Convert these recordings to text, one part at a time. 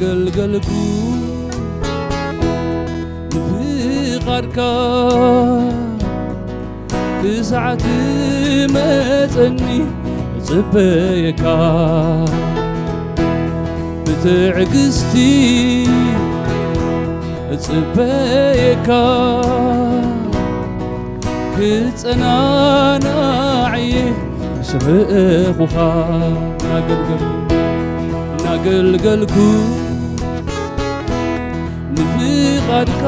ناقلقلكو نفقدك تسعة متني صبيك بتعقستي صبيك كتصنانا عيه سرقوخا ناقلقلكو نفقدك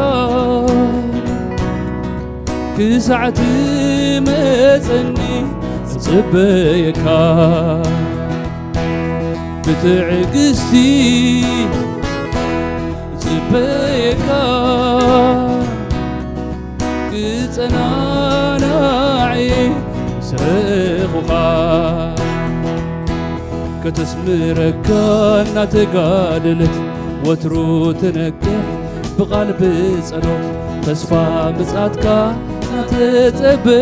كسعة متني صبيك بتعقستي صبيك كتصنانا عيه سرقوخا كتسمرك ناتقادلت وترو تنكح بقلب صلوت تسفى مصاتك ناتتصبي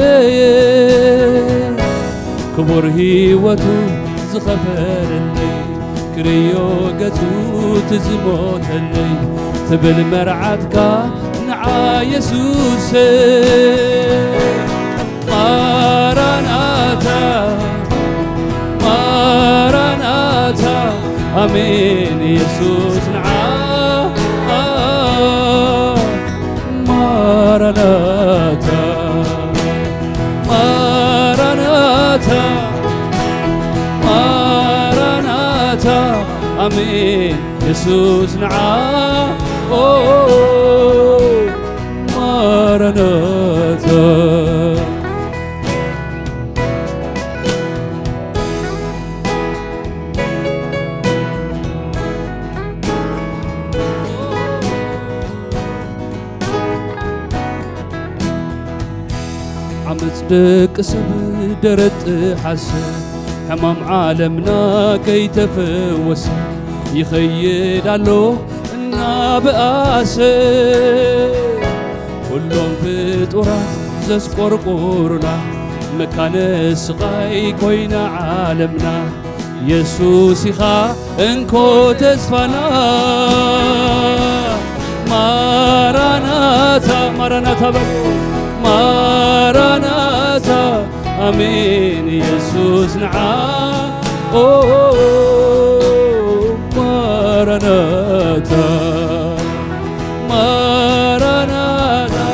كبر هيوتو زخفرلي كريو قتو تزموتلي تبل مرعتك نعا يسوس ماراناتا ماراناتا امين يسوس نعا ماراناتا ماراناتا ماراناتا امين يسوس نعا ماراناتا عمصدق سب درت حسن حمام عالمنا كي تفوس يخيد علو النابئاس كلهم فطورات زسقرقورنا مكان السقاي كوينا عالمنا يسوس يخا انكو تسفنا ماراناتا ماراناتا ماراناتا امين يسوس نعا ماراناتا ماراناتا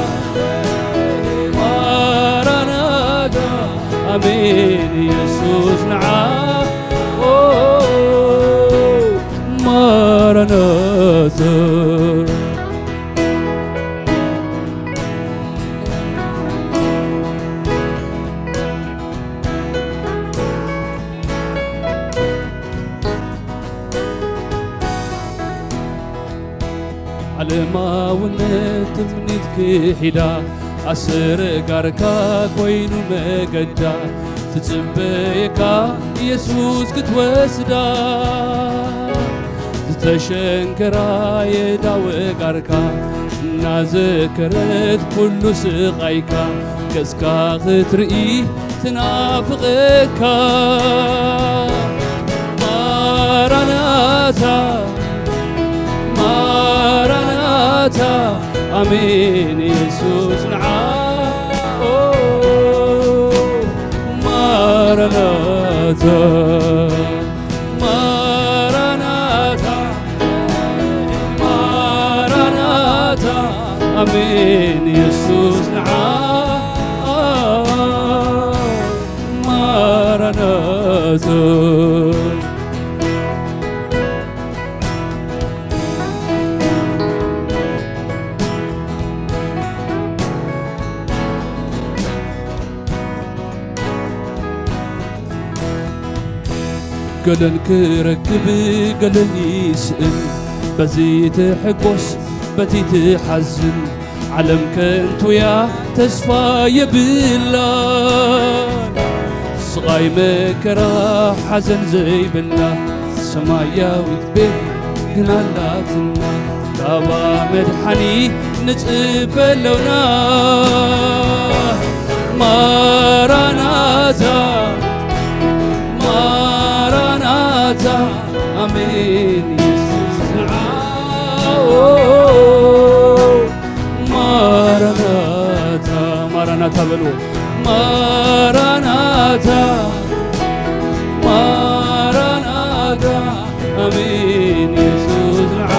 ماراناتا امين يسوس نعا ماراناتا علما ونت منيتك حدا أسر قاركا كوينو مقدا تتبيكا يسوس كتوسدا تتشنكرا يداوي قاركا نازكرت كل سقايكا كسكا خترئي تنافقكا ماراناتا ماراناتا امين يسوس نعا ماراناتا ماراناتا ماراناتا امين يسوس نعا ماراناتا قلن كركب قلن يسئل بزي تحقوس بتي تحزن علم كنتو يا تسفى يبلان صغاي مكرا حزن زي بالله سماياوي بين قنالاتنا دابا مدحني نتقبلونا ماراناتا ماراناتا امين يسوع ማራናታ በልዎ ማራናታ ማራናታ አሜን ኢየሱስ ንዓ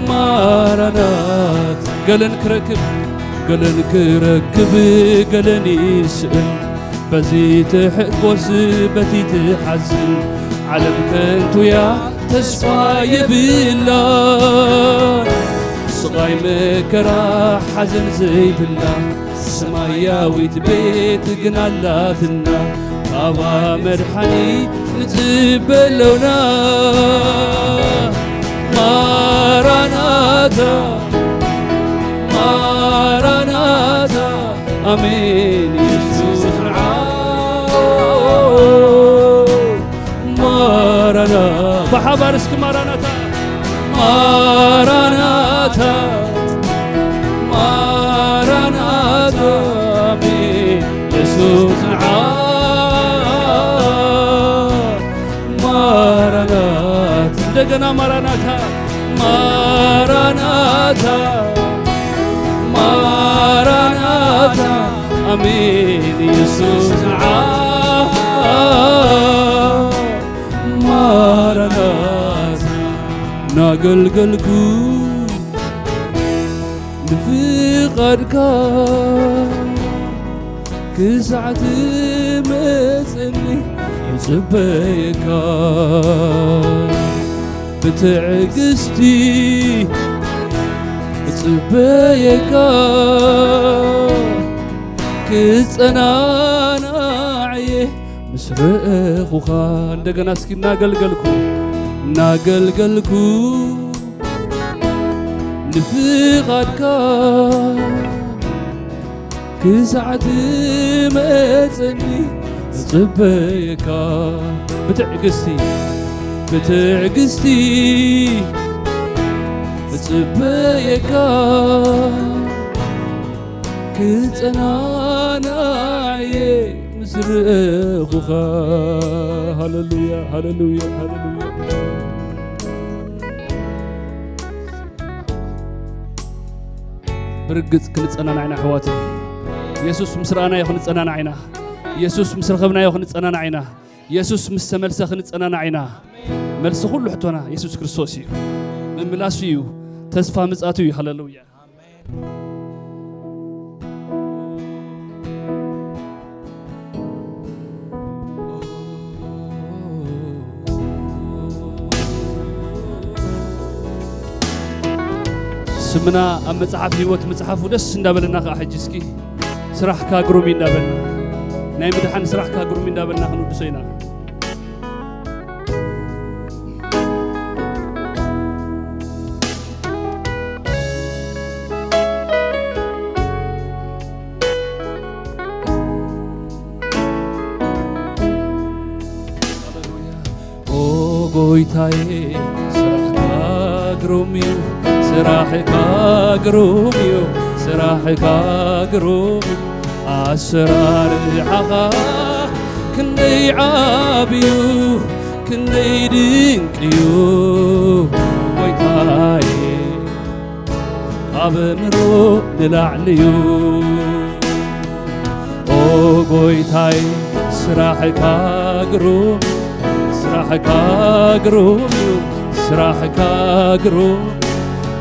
ማራናት ገለን ክረክብ ገለን ክረክብ ገለን ይስእል በዚ ትሕጎስ በቲ ትሓዝን ዓለም ከንቱያ ተስፋ የብላ ስቃይ መከራ ሓዘን ዘይብላ ሰማያዊት ቤት ግን ኣላትና ካባ መድሓኒ ንፅበለውና ማራናታ ማራናታ አሜን ኢየሱስ ንዓ ማራናታ በሓባር እስኪ ማራናታ ማራናታ ማራናታ አሜን ኢየሱስ ንዓ ማራናታ እንደገና ማራናታ ማራናታ ማራናታ አሜን ኢየሱስ ንዓ ማራናታ ናገልገልኩ ንፍቓድካ ክሳዕ ትመፅኒ ይፅበየካ ብትዕግስቲ ይፅበየካ ክፀናናዕየ ምስ ረአኹኻ እንደገና እስኪ ናገልገልኩ ንፍቓድካ ክሳዕ ትመፅኒ ይፅበየካ ብትዕግስቲ ይፅበየካ ክፀናናዕየ ምስ ረአኹኻ ሃሌሉያ ሃሌሉያ ሃሌሉያ برقص كنتصنعنا عنا حواتي يسوس مسرعنا يخن تصنعنا عنا يسوس مسرخبنا يخن تصنعنا عنا يسوس مستملس يخن تصنعنا عنا ملس كله حتونا يسوس كريستوس من ملاسيو تسفى مصاتو هللويا سمنا أم مصحف هيوت مصحف ودس ندابلنا حجسكي سراح كاغرومي ندابلنا ناي مدحن سراح كاغرومي ندابلنا خنو دسينا او غويتاي سراح كاغرومي سراحك أقرومي أسرار حقا كندي عابيو كندي دينكيو ويتاي أبمرو نلعليو أو ويتاي سراحك أقرومي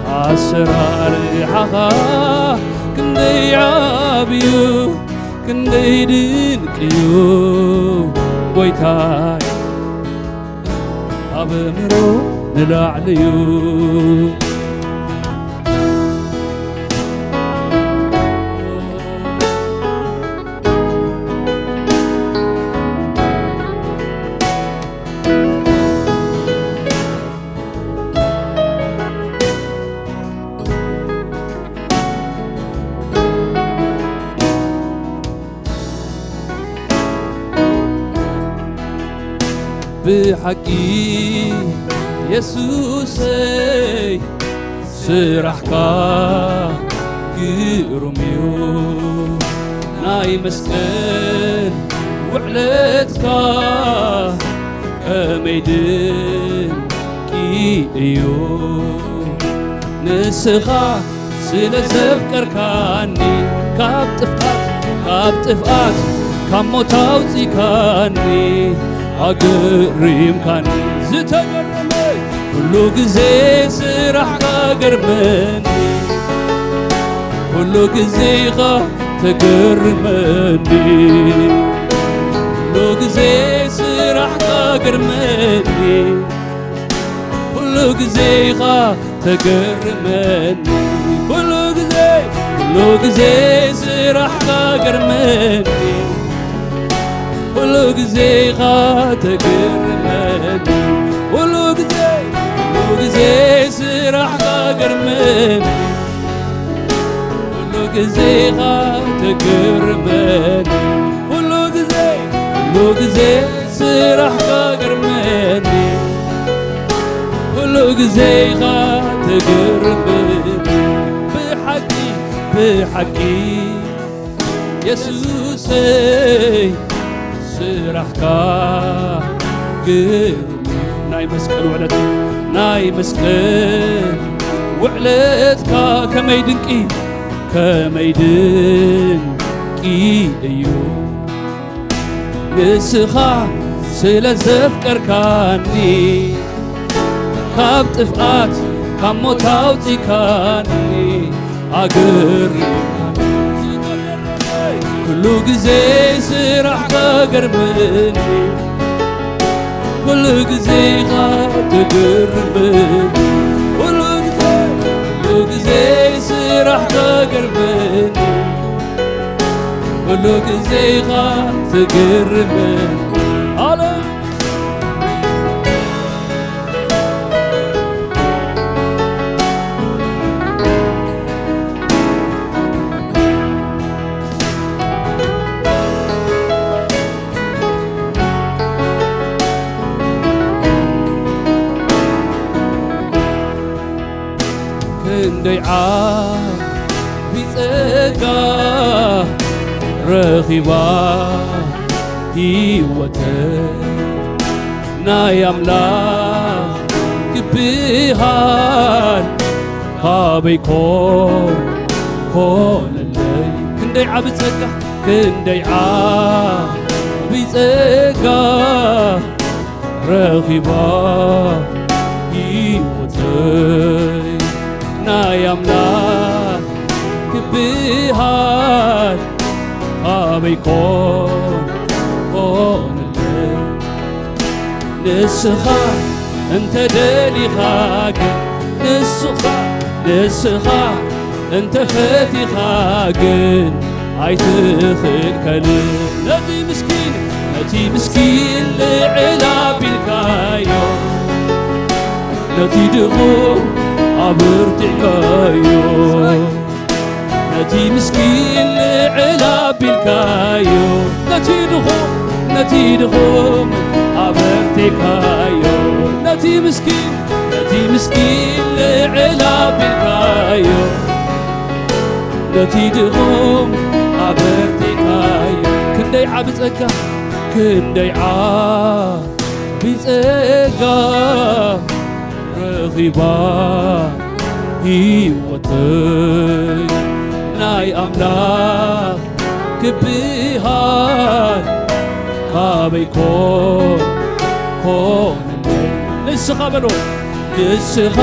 أسرار حقا كندي عابيو كندي دينكيو ويتاي أبمرو نلعليو بحقي يسوسي سرحكا قروميو ناي مسكن وعلتكا أميدن كي إيو نسخا ስለዘፍቀርካኒ ካብ ጥፍኣት ካብ ሞት ኣውፂካኒ ኣገሪምካኒ ዝተገረመ ኩሉ ግዜ ስራሕካ ገርመኒ ኩሉ ግዜ ኢኻ ተገርመኒ ኩሉ ግዜ ስራሕካ ገርመኒ ኩሉ ግዜ ኢኻ ተገርመኒ ኩሉ ግዜ ስራሕካ ገርመኒ ኩሉ ግዜ ኢኻ ተገርመኒ ኩሉ ግዜ ስራሕካ ገርመኒ ኩሉ ግዜ ኢኻ ተገርመኒ ኩሉ ግዜ ስራሕካ ገርመኒ ኩሉ ግዜ ኢኻ ተገርመኒ ብሓቂ የሱሰይ ስራሕካ ግርሚ ናይ መስቀል ውዕለትካ ከመይ ድንቂ እዩ ንስኻ ስለዘፍቀርካኒ ካብ ጥፍኣት ካብ ሞት ኣውፂካኒ ኣገሪምካኒ ኩሉ ግዜ ስራሕካ ገርመኒ ኩሉ ግዜ ኢኻ ተገርመኒ ኩሉ ግዜ ስራሕካ ገርመኒ ኩሉ ግዜ ኢኻ ተገርመኒ ክንደይ ዓቢ ጸጋ ረኺባ ሕይወተይ ናይ ኣምላኽ ግብሃን ካበይ ኮነለይ ክንደይ ዓቢ ጸጋ ረኺባ ሕይወተይ ናይ ኣምላኽ ግብሃን ካበይ ኮነለይ ንስኻ እንተደሊኻ ግን ንስኻ እንተፈቲኻ ግን ኣይትኽልከልን ነቲ ምስኪን ልዕል ኣቢልካዮ ነቲ ድኹም ኣበርቲዕካዮ ነቲ ምስኪን ልዕል ኣቢልካዮ ነቲ ድኹም ኣበርቲዕካዮ ነቲ ምስኪን ልዕል ኣቢልካዮ ነቲ ድኹም ኣበርቲዕካዮ ክንደይ ዓቢ ጸጋ ረኺባ ሕይወተይ ናይ ኣምላኽ ግብሃን ካበይ ኮነለይ ንስኻ በሎ ንስኻ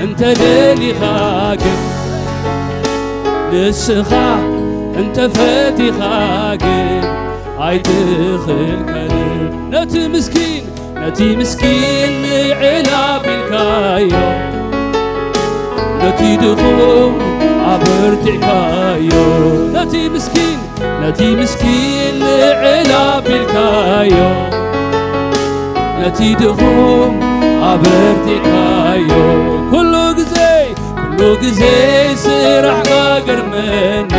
እንተደሊኻ ግን ንስኻ እንተፈቲኻ ግን ኣይትኽልከልን ነቲ ምስኪን ልዕል ኣቢልካዮ ነቲ ድኹም ኣበርቲዕካዮ ነቲ ምስኪን ልዕል ኣቢልካዮ ነቲ ድኹም ኣበርቲዕካዮ ኩሉ ግዜ ስራሕካ ገርመኒ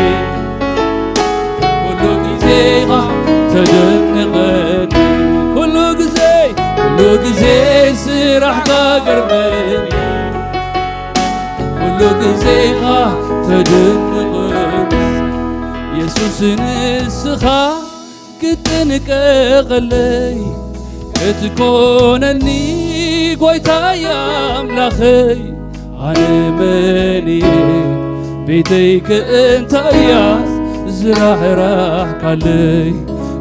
ኩሉ ግዜ ኢኻ ተደንቐኒ ኩሉ ግዜ ስራሕካ ገርመኒ ኩሉ ግዜ ኢኻ ተደንቐኒ ኢየሱስ ንስኻ ክትንቀቐለይ ክትኮነኒ ጐይታየ ኣምላኸይ ኣነ መን እየ بيتيك انت يا زراح راح كالي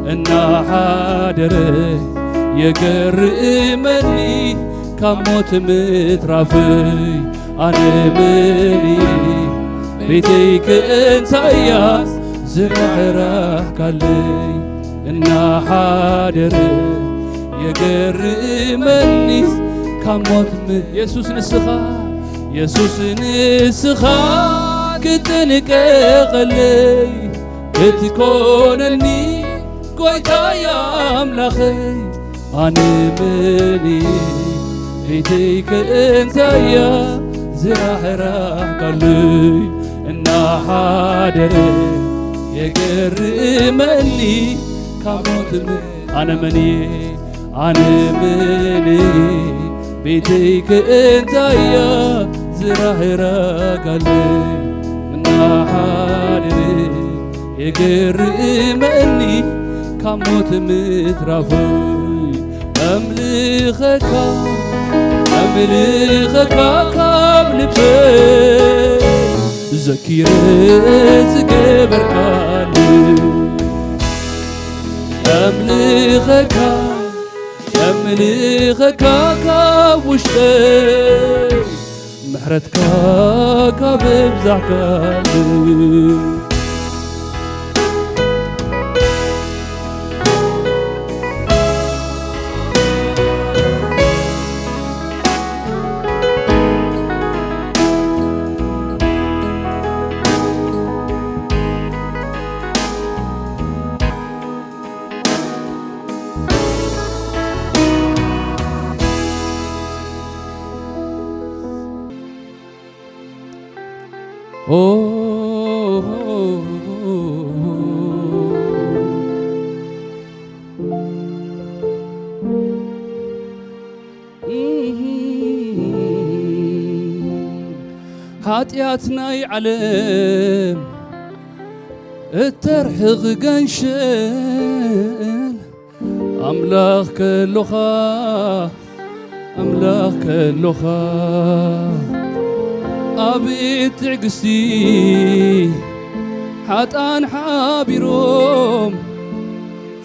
انا حادري يقرمني كموت مترافي انا مني بيتيك انت يا زراح راح كالي انا حادري يقرمني كموت يسوس نسخا يسوس نسخا كتنك غلي كتكونني قويتا يا أملخي أنا مني بيتيك انت يا زراح راح قلي إنا حادري يقرمني كموت أنا مني بيتيك انت يا زراح راح قلي إنا حادري يقرمني كموت مترافي أملخك قبلبي زكيرت قبركالي أملخك وشتي محرتك ببزعكالي ኃጢአትና ይዓለም እተርሕቕ ገንሸን ኣምላኽ ከሎኻ أبيت تعقسي حتان حابيروم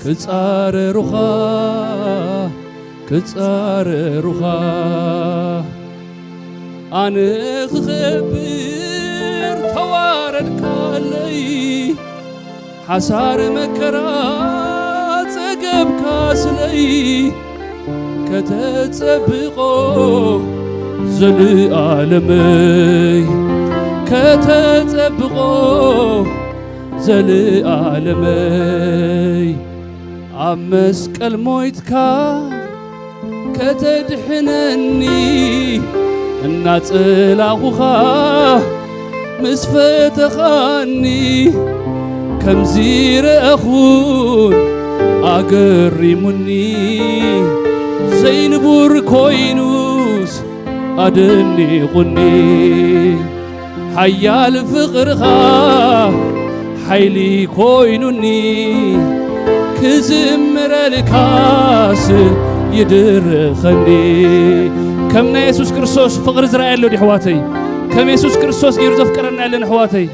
كتار روخا أنا خبر توارد كالي حسار مكرات أقب كاسلي كتتسبقو زلي عالمي كتتبقو زلي عالمي عمسك المويتكا كتدحنني الناس لاخوخا مسفتخاني كم زير أخون أقرمني زينبور كوينوس أدني غني حيال فقرها حيلي كوينوني كزمر الكاس يدرخني كمنا يسوس كريستوس فقر إسرائيل لو دي حواتي كم يسوس كريستوس غير زفكرنا لنا حواتي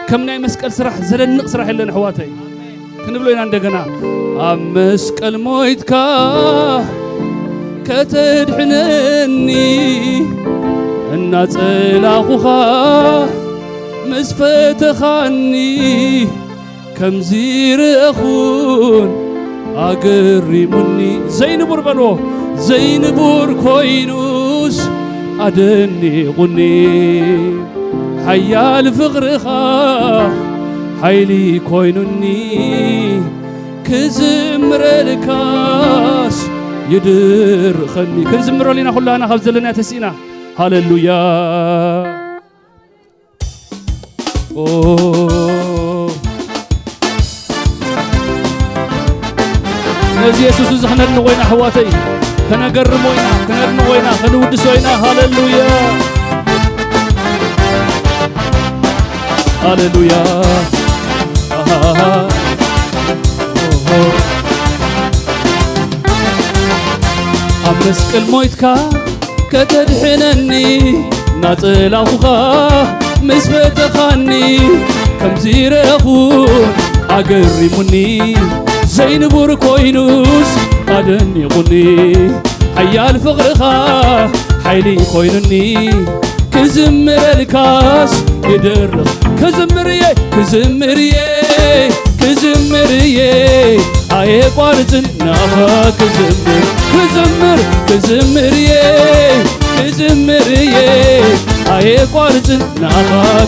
كمنا مسكال سرح زلنق سرح لنا حواتي كنبلو عندنا مسكال مويتكا كتدحنني الناس لاخوخا مسفتخاني كم زير أخون أقرمني زينبور بلو زينبور كوينوس أدني غني حيال فقرخا حيلي كوينوني كزمر الكاس يدر خني كنزمروا لنا كلنا خبز لنا تسينا هاللويا نزي يسوس زخنا نوينا حواتي كنا قرموينا كنا نوينا كنا ودسوينا هاللويا هاللويا مسك المويتكا كتدحنني ناطل أخوخا مسبتخاني كم زيرخون أقرمني زين بوركوينوس أدني غني حيال فقرخا حيلي خوينني كزمر الكاس يدرخ كزمريه كزمريه كزمريه هاي قارتنا كزمر كزمر كزمريه كزمريه هاي قارتنا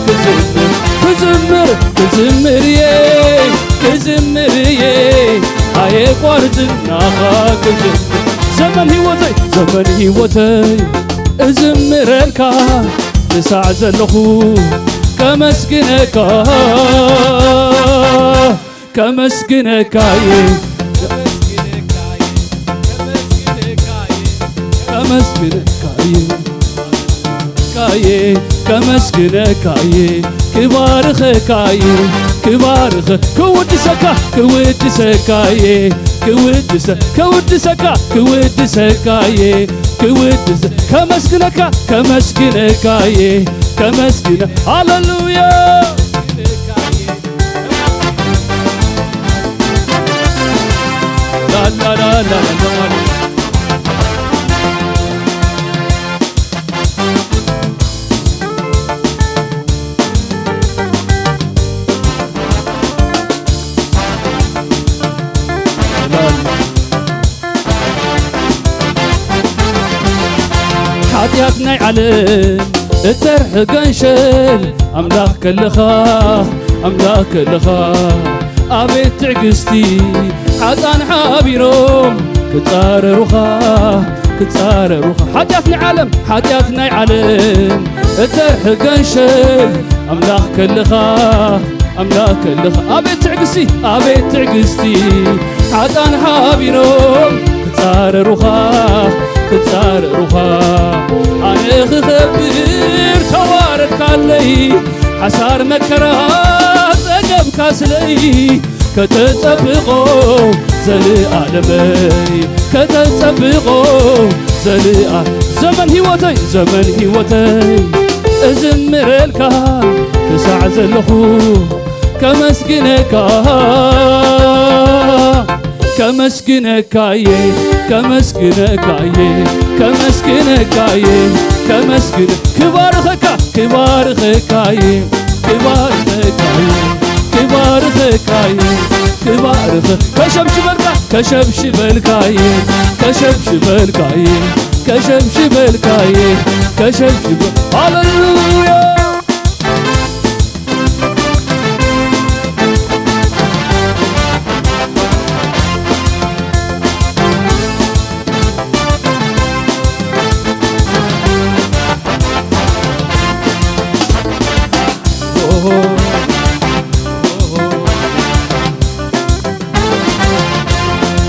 كزمر كزمر كزمريه كزمريه هاي قارتنا كزمر زمن هيوتي ازمر الكا تسع زلخو كمسكنك كمسكنك كمسكنك كبارخك كبارخ كودسك كودسك كودسك كودسك كودسك كودسك كمسكنك كمسكنك كمسكنك هاللويا لا لا لا لا لا حاتياتنا علم الترح قنشل أملاك كلخا أملاك كلخا أبيت تعقستي حاتان حابيروم كتار روخا كتار روخا حاتياتنا علم الترح قنشل أملاك كلخا أملاك كلخا أبيت تعقستي حاتان حابيروم كتار روخا كتار روخا أنا خبر توارد كالي حسار مكرات أقب كاسلي كتتبقو زلي عالمي كتتبقو زلي زمن هيوتي أزمر الكا تسع زلخو كمسكنك كمسكنك كمسكنك كمسكنك كمسكنك كبارخك كبارخك كبارخك كبارخك كبارخك كشبشبلك كشبشبلك كشبشبلك كشبشبلك هاللويا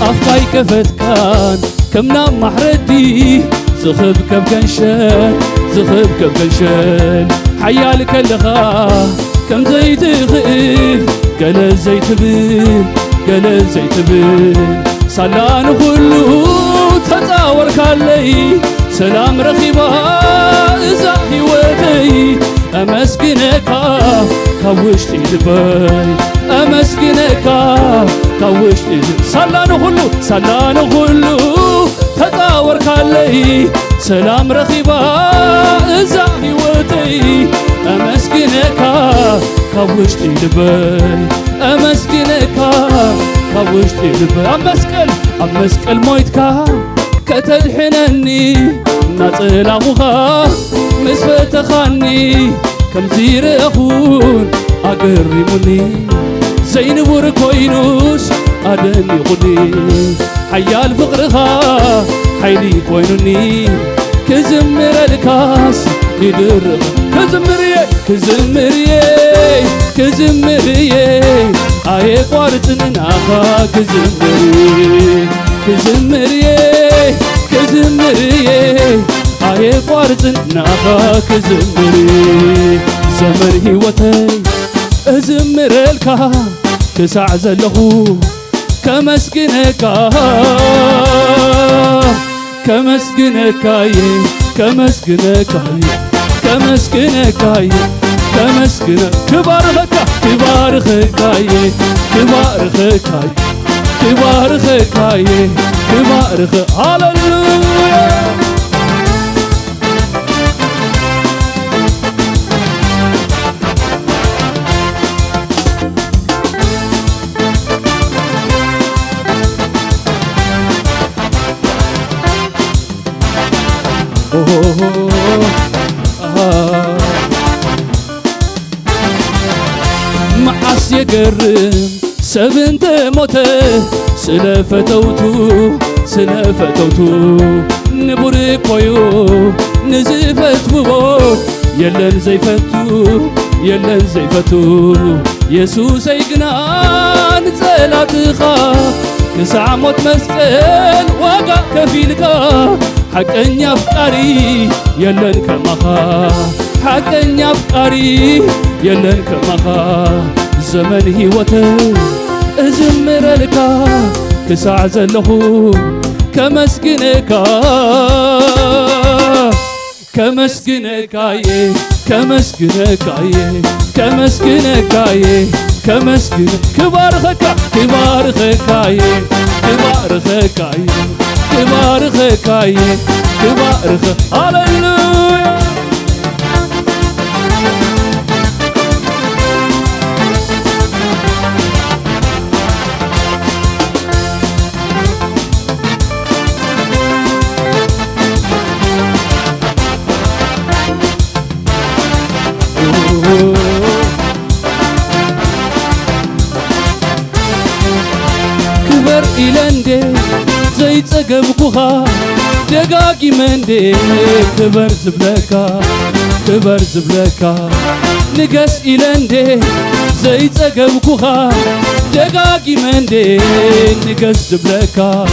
أفكاي كفت كان كمنا محردي زخب كبكنشل زخب كبكنشل حيالك اللغا كم زيت غيل قال زيت بيل قال زيت بيل صلان كله تزاور كالي سلام رخيبا إذا هيوتي أمسكنك كوشتي لبي أمسكنك كوشتي صلانو كله تزاور كالي سلام رخيبا إذا هيوتي أمسكنك كوشتي لبي أمسكنك كوشتي لبي أمسكل مويتك كتدحنني نطلعوها مسفتخاني كم زير أخون أقرمني زين بوركوينوس أدني غني حيال فقرها حيلي كوينني كزمر الكاس يدرب كزمريه كزمريه كزمريه آي قارتنا كزمريه كزمريه كزمريه آي قارتنا كزمريه زمن هيوتي أزمر الكا تسع زلخو كمسكنك كمسكنك كمسكنك كمسكنك كمسكن كبارخك كبارخك كبارخك كبارخك كبارخ هاللويا معاس يقرم سبنت موته سلفتوتو نبوري كويو نزفت بو يلن زيفتو يسوس يقنان زلاتخا كسع موت مسقل واقع كفيلك حقن يفقري يلن كمخا حقن يفقري يلن كمخا زمن هيوته أزمر لك كسع زلخو كمسكنك كمسكنك كبارخك هاللويا كبر إلندي زي تقبكوها دقاقي مندي كبر زبلكا نقس إلندي زي تقبكوها دقاقي مندي نقس زبلكا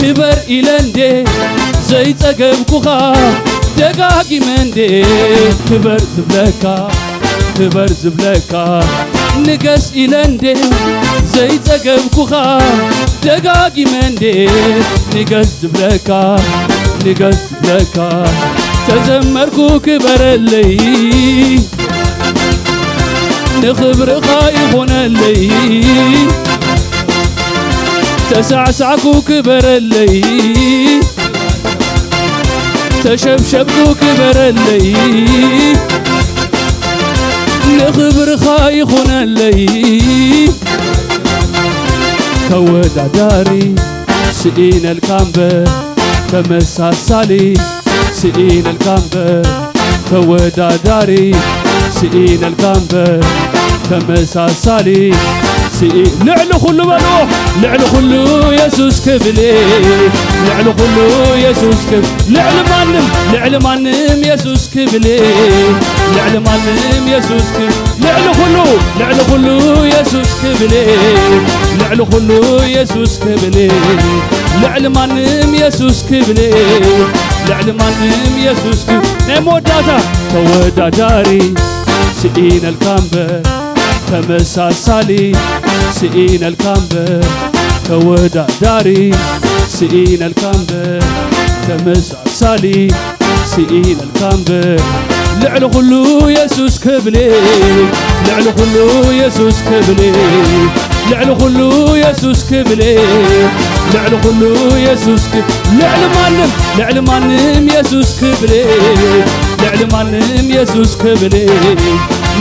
كبر إلندي زي تقبكوها دقاقي مندي كبر زبلكا نقس إلندي زي تقبكوها دقاقي مندي نقس زبلكا تزمركو كبر اللي نخبر خايفون اللي تسعسعكو كبر اللي تشبشبكو كبر اللي نخبر خايفون اللي كودا داري سئين الكامبر كمساسالي سئين الكامبر كودا داري سئين الكامبر كمساسالي سئين لعلو خلو بلوح لعلو خلو يسوس كبلي لعلو خلو يسوس كبلي لعل مانم يسوس كبلي لعل مانم يسوس كبلي لعلو خلو يسوس كبلي لعلو خلو يسوس كبلي لعل مانم يسوس كبلي لعل مانم يسوس كبلي نموداتا تودا داري سئين الكامبر كمساسالي سئين الكامبر كودا داري سئين الكامبر كمساسالي سئين الكامبر لعلو خلو يسوس كبلي لعلو خلو يسوس كبلي لعلو خلو يسوس كبلي لعلو خلو يسوس كبلي لعل مانم يسوس كبلي لعل مانم يسوس كبلي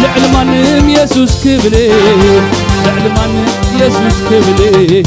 لعل مانم يسوس كبلي لعل مانم يسوس كبلي